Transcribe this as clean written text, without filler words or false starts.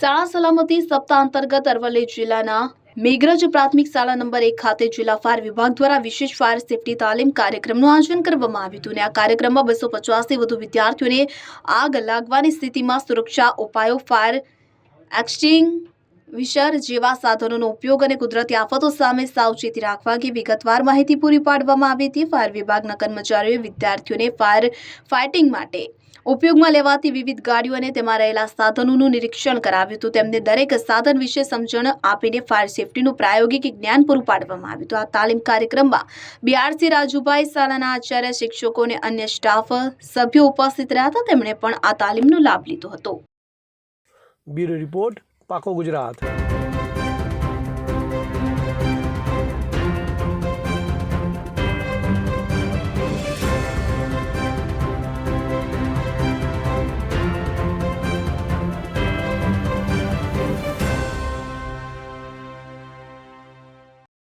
શાળા સલામતી સપ્તાહ અંતર્ગત અરવલ્લી જિલ્લાના મેઘરજ પ્રાથમિક શાળા નંબર 1 ખાતે જિલ્લા ફાયર વિભાગ દ્વારા વિશેષ ફાયર સેફટી તાલીમ કાર્યક્રમનું આયોજન કરવામાં આવ્યું હતું અને આ કાર્યક્રમમાં 250 થી વધુ વિદ્યાર્થીઓને આગ લાગવાની સ્થિતિમાં સુરક્ષા ઉપાયો, ફાયર એક્સટિંગ્વિશર જેવા સાધનોનો ઉપયોગ અને કુદરતી આફતો સામે સાવચેતી રાખવા અંગે વિગતવાર માહિતી પૂરી પાડવામાં આવી હતી। ફાયર વિભાગના કર્મચારીઓએ વિદ્યાર્થીઓને ફાયર ફાઇટિંગ માટે ઉપયોગમાં લેવાતી વિવિધ ગાડીઓ અને તેમાં રહેલા સાધનોનું નિરીક્ષણ કરાવ્યું હતું। તેમને દરેક સાધન વિશે સમજણ આપીને ફાયર સેફટીનું પ્રાયોગિક જ્ઞાન પૂરું પાડવામાં આવ્યું હતું। આ તાલીમ કાર્યક્રમમાં બીઆરસી રાજુભાઈ, શાળાના આચાર્ય, શિક્ષકો અને અન્ય સ્ટાફ સભ્યો ઉપસ્થિત રહ્યા હતા। તેમણે પણ આ તાલીમનો લાભ લીધો હતો। બ્યુરો રિપોર્ટ, પાકો ગુજરાત।